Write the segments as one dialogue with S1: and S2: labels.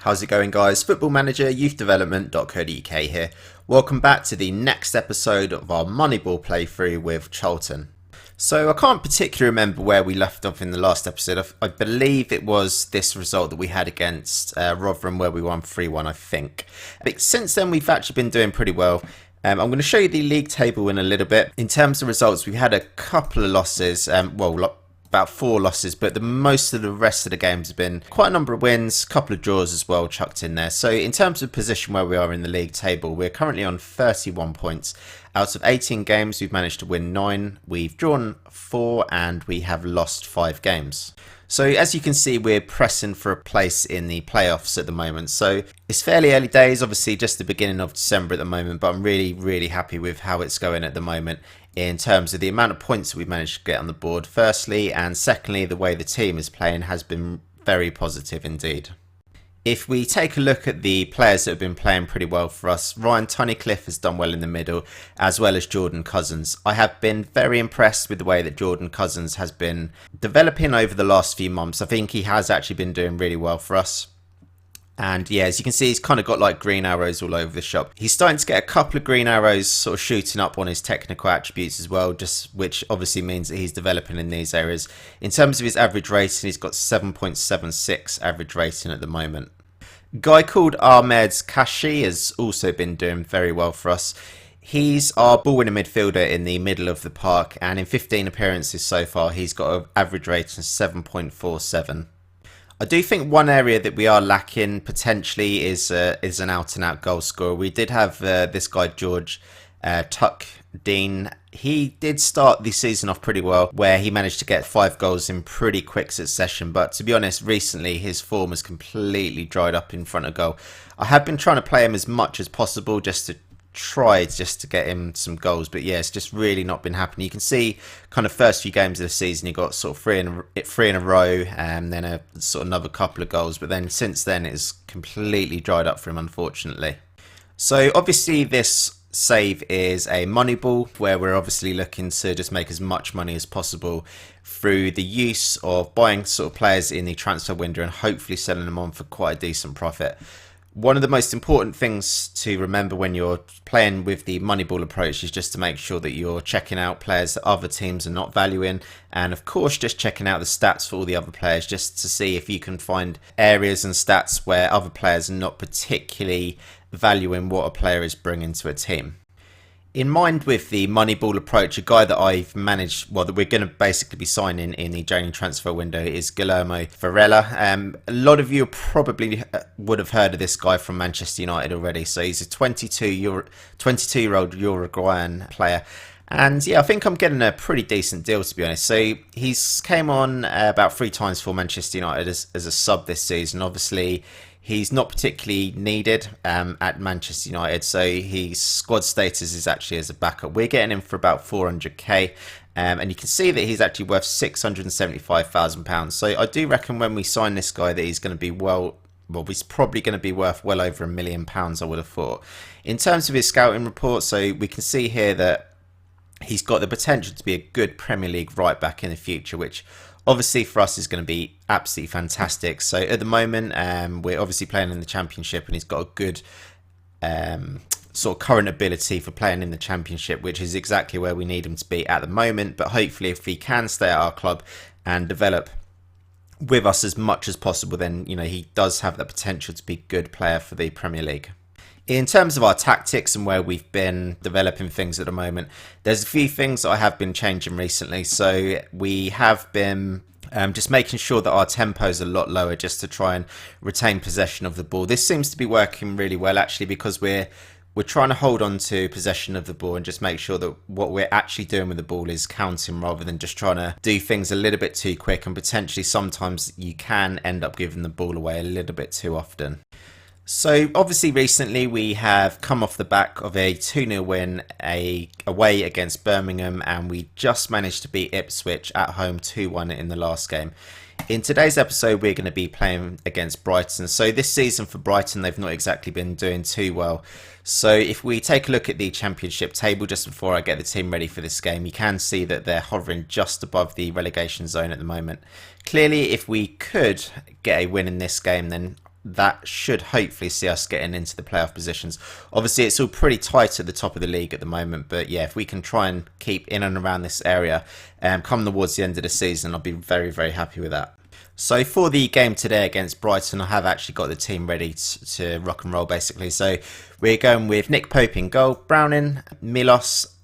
S1: How's it going, guys? Football-ManagerYouthDevelopment.co.uk here. Welcome back to the next episode of our Moneyball playthrough with Charlton. So I can't particularly remember where we left off in the last episode. I believe it was this result that we had against Rotherham where we won 3-1, I think. But since then we've actually been doing pretty well. I'm going to show you the league table in a little bit. In terms of results, we've had a couple of losses, about 4 losses, but most of the rest of the games have been quite a number of wins, a couple of draws as well chucked in there. So in terms of position where we are in the league table, we're currently on 31 points. Out of 18 games, we've managed to win 9, we've drawn 4, and we have lost 5 games. So as you can see, we're pressing for a place in the playoffs at the moment. So it's fairly early days, obviously just the beginning of December at the moment, but I'm really happy with how it's going at the moment in terms of the amount of points that we've managed to get on the board, firstly, and secondly, the way the team is playing has been very positive indeed. If we take a look at the players that have been playing pretty well for us, Ryan Tunnicliffe has done well in the middle, as well as Jordan Cousins. I have been very impressed with the way that Jordan Cousins has been developing over the last few months. I think he has actually been doing really well for us. And yeah, as you can see, he's kind of got like green arrows all over the shop. He's starting to get a couple of green arrows sort of shooting up on his technical attributes as well, which obviously means that he's developing in these areas. In terms of his average rating, he's got 7.76 average rating at the moment. A guy called Ahmed Kashi has also been doing very well for us. He's our ball-winning midfielder in the middle of the park, and in 15 appearances so far, he's got an average rating of 7.47. I do think one area that we are lacking potentially is an out-and-out goal scorer. We did have this guy, George Tuck Dean. He did start the season off pretty well, where he managed to get 5 goals in pretty quick succession. But to be honest, recently his form has completely dried up in front of goal. I have been trying to play him as much as possible just to get him some goals, but yeah, it's just really not been happening. You can see kind of first few games of the season he got sort of three in a row and then a sort of another couple of goals, but then since then it's completely dried up for him, unfortunately. So obviously this save is a money ball where we're obviously looking to just make as much money as possible through the use of buying sort of players in the transfer window and hopefully selling them on for quite a decent profit. One of the most important things to remember when you're playing with the Moneyball approach is just to make sure that you're checking out players that other teams are not valuing, and of course just checking out the stats for all the other players just to see if you can find areas and stats where other players are not particularly valuing what a player is bringing to a team. In mind with the Moneyball approach, a guy that I've managed, that we're going to basically be signing in the January transfer window is Guillermo Varela. A lot of you probably would have heard of this guy from Manchester United already. So he's a 22-year-old Uruguayan player. And yeah, I think I'm getting a pretty decent deal, to be honest. So he's came on about 3 times for Manchester United as a sub this season. Obviously, he's not particularly needed at Manchester United, so his squad status is actually as a backup. We're getting him for about 400k, and you can see that he's actually worth £675,000. So I do reckon when we sign this guy that he's going to be he's probably going to be worth well over £1 million, I would have thought. In terms of his scouting report, so we can see here that he's got the potential to be a good Premier League right back in the future, which obviously for us is going to be absolutely fantastic. So at the moment we're obviously playing in the Championship and he's got a good sort of current ability for playing in the Championship, which is exactly where we need him to be at the moment. But hopefully if he can stay at our club and develop with us as much as possible, then he does have the potential to be a good player for the Premier League. In terms of our tactics and where we've been developing things at the moment, there's a few things that I have been changing recently. So we have been just making sure that our tempo is a lot lower just to try and retain possession of the ball. This seems to be working really well actually, because we're trying to hold on to possession of the ball and just make sure that what we're actually doing with the ball is counting rather than just trying to do things a little bit too quick, and potentially sometimes you can end up giving the ball away a little bit too often. So obviously recently we have come off the back of a 2-0 win away against Birmingham, and we just managed to beat Ipswich at home 2-1 in the last game. In today's episode we're going to be playing against Brighton. So this season for Brighton, they've not exactly been doing too well. So if we take a look at the Championship table just before I get the team ready for this game, you can see that they're hovering just above the relegation zone at the moment. Clearly if we could get a win in this game, then that should hopefully see us getting into the playoff positions. Obviously, it's all pretty tight at the top of the league at the moment, but yeah, if we can try and keep in and around this area come towards the end of the season, I'll be very, very happy with that. So for the game today against Brighton, I have actually got the team ready to rock and roll basically. So we're going with Nick Pope in goal, Browning, Milos,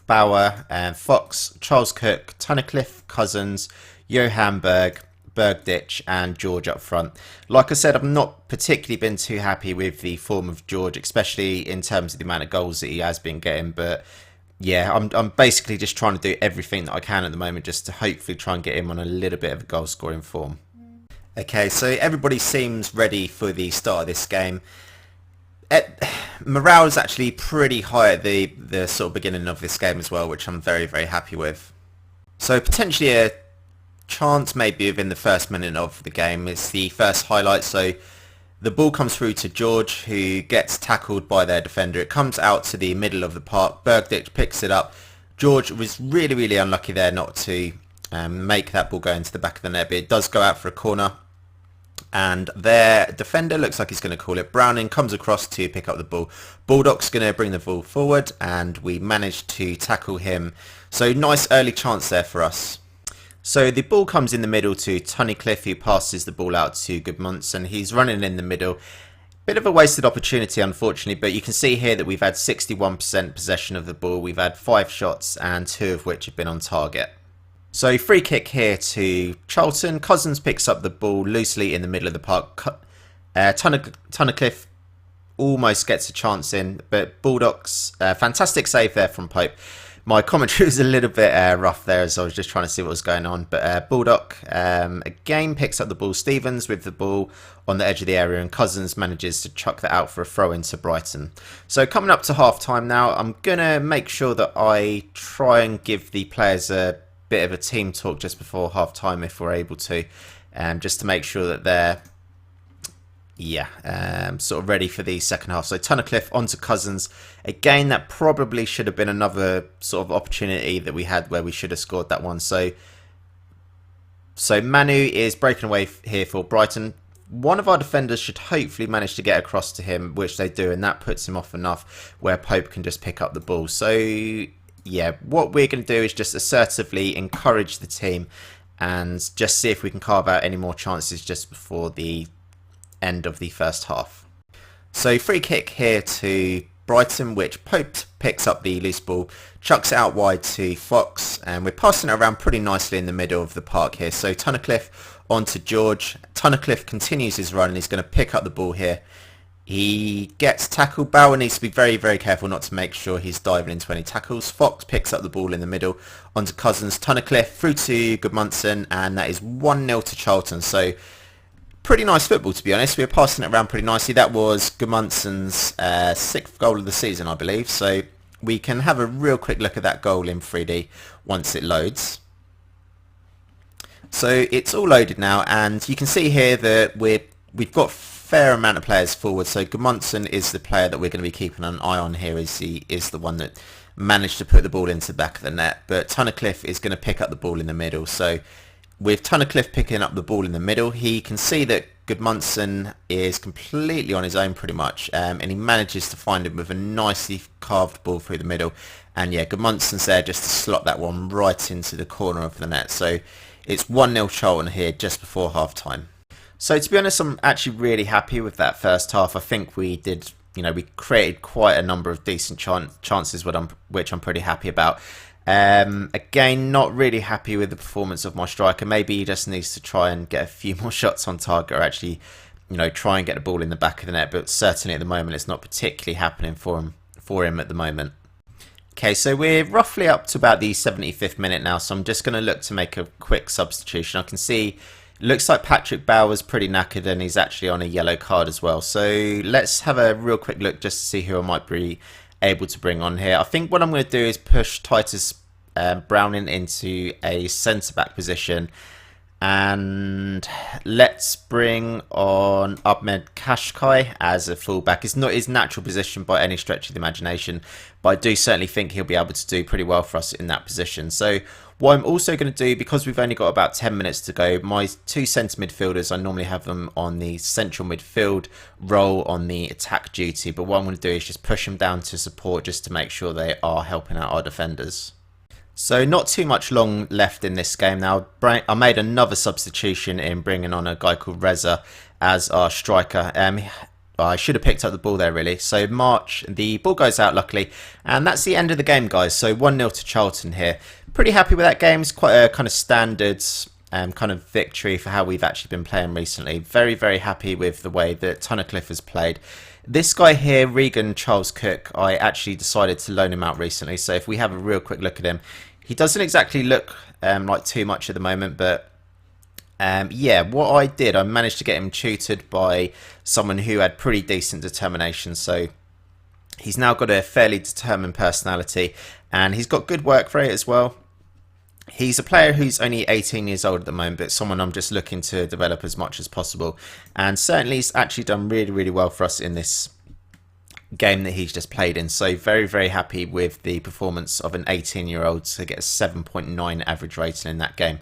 S1: Bauer, Fox, Charles Cook, Tunnicliffe, Cousins, Johan Berg, Bergdich and George up front. Like I said, I've not particularly been too happy with the form of George, especially in terms of the amount of goals that he has been getting. But yeah, I'm basically just trying to do everything that I can at the moment just to hopefully try and get him on a little bit of a goal scoring form. Okay, so everybody seems ready for the start of this game. Morale is actually pretty high at the sort of beginning of this game as well, which I'm very, very happy with. So potentially a chance maybe within the first minute of the game is the first highlight. So the ball comes through to George, who gets tackled by their defender. It comes out to the middle of the park. Bergdich picks it up. George was really, really unlucky there not to make that ball go into the back of the net, but it does go out for a corner. And their defender looks like he's going to call it. Browning comes across to pick up the ball. Baldock's going to bring the ball forward, and we managed to tackle him. So nice early chance there for us. So the ball comes in the middle to Tunnicliffe, who passes the ball out to Goodmunson. He's running in the middle. Bit of a wasted opportunity, unfortunately, but you can see here that we've had 61% possession of the ball. We've had 5 shots, and 2 of which have been on target. So free kick here to Charlton. Cousins picks up the ball loosely in the middle of the park. Tunnicliffe almost gets a chance in, but Baldock's fantastic save there from Pope. My commentary was a little bit rough there as I was just trying to see what was going on. But Baldock again picks up the ball. Stevens with the ball on the edge of the area, and Cousins manages to chuck that out for a throw into Brighton. So coming up to half time now, I'm going to make sure that I try and give the players a bit of a team talk just before half time if we're able to, just to make sure that they're sort of ready for the second half. So Tunnicliffe onto Cousins again. That probably should have been another sort of opportunity that we had where we should have scored that one. So Manu is breaking away here for Brighton. One of our defenders should hopefully manage to get across to him, which they do, and that puts him off enough where Pope can just pick up the ball. So yeah, what we're going to do is just assertively encourage the team and just see if we can carve out any more chances just before the end of the first half. So free kick here to Brighton, which Pope picks up the loose ball, chucks it out wide to Fox, and we're passing it around pretty nicely in the middle of the park here. So Tunnicliffe onto George. Tunnicliffe continues his run and he's going to pick up the ball here. He gets tackled. Bauer needs to be very, very careful not to make sure he's diving into any tackles. Fox picks up the ball in the middle onto Cousins. Tunnicliffe through to Goodmunson, and that is 1-0 to Charlton. So pretty nice football, to be honest. We were passing it around pretty nicely. That was Goodmunson's 6th goal of the season, I believe. So we can have a real quick look at that goal in 3D once it loads. So it's all loaded now, and you can see here that we've got fair amount of players forward. So Goodmunson is the player that we're going to be keeping an eye on here, as he is the one that managed to put the ball into the back of the net. But Tunnicliffe is going to pick up the ball in the middle. So with Tunnicliffe picking up the ball in the middle, he can see that Goodmunson is completely on his own pretty much, and he manages to find him with a nicely carved ball through the middle. And yeah, Goodmunson's there just to slot that one right into the corner of the net. So it's 1-0 Charlton here just before half time. So to be honest, I'm actually really happy with that first half. I think we did, we created quite a number of decent chances, which I'm pretty happy about. Again, not really happy with the performance of my striker. Maybe he just needs to try and get a few more shots on target, or actually, try and get the ball in the back of the net. But certainly at the moment, it's not particularly happening for him at the moment. Okay, so we're roughly up to about the 75th minute now, so I'm just going to look to make a quick substitution. I can see looks like Patrick Bauer's pretty knackered, and he's actually on a yellow card as well. So let's have a real quick look just to see who I might be able to bring on here. I think what I'm going to do is push Titus Browning into a centre-back position, And let's bring on Ahmed Kashkai as a fullback. It's not his natural position by any stretch of the imagination, but I do certainly think he'll be able to do pretty well for us in that position. So what I'm also going to do, because we've only got about 10 minutes to go, my two centre midfielders, I normally have them on the central midfield role on the attack duty. But what I'm going to do is just push them down to support just to make sure they are helping out our defenders. So not too much long left in this game now. I made another substitution in bringing on a guy called Reza as our striker. I should have picked up the ball there really. So March, the ball goes out luckily, and that's the end of the game, guys. So 1-0 to Charlton here. Pretty happy with that game. It's quite a kind of standard kind of victory for how we've actually been playing recently. Very, very happy with the way that Tunnicliffe has played. This guy here, Regan Charles Cook, I actually decided to loan him out recently. So if we have a real quick look at him, he doesn't exactly look like too much at the moment, but yeah, what I did, I managed to get him tutored by someone who had pretty decent determination. So he's now got a fairly determined personality, and he's got good work rate as well. He's a player who's only 18 years old at the moment, but someone I'm just looking to develop as much as possible. And certainly he's actually done really, really well for us in this game that he's just played in. So very, very happy with the performance of an 18-year-old to get a 7.9 average rating in that game.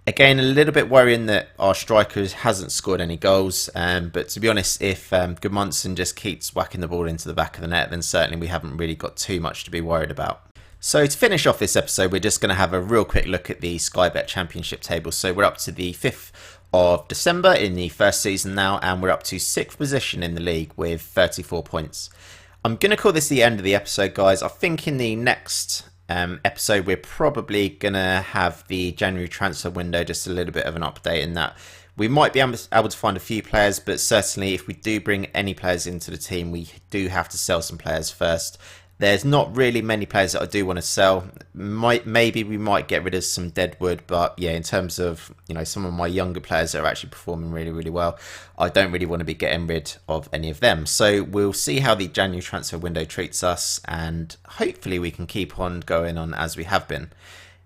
S1: Again, a little bit worrying that our striker hasn't scored any goals. But to be honest, if Gudmundsson just keeps whacking the ball into the back of the net, then certainly we haven't really got too much to be worried about. So to finish off this episode, we're just going to have a real quick look at the Sky Bet Championship table. So we're up to the 5th of December in the first season now, and we're up to 6th position in the league with 34 points. I'm going to call this the end of the episode, guys. I think in the next episode, we're probably going to have the January transfer window, just a little bit of an update in that. We might be able to find a few players, but certainly if we do bring any players into the team, we do have to sell some players first. There's not really many players that I do want to sell. Maybe we might get rid of some deadwood, but yeah, in terms of some of my younger players that are actually performing really, really well, I don't really want to be getting rid of any of them. So we'll see how the January transfer window treats us, and hopefully we can keep on going on as we have been.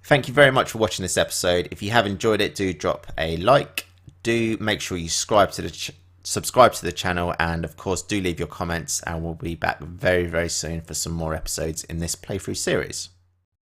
S1: Thank you very much for watching this episode. If you have enjoyed it, do drop a like. Do make sure you subscribe to the channel, and of course do leave your comments, and we'll be back very, very soon for some more episodes in this playthrough series.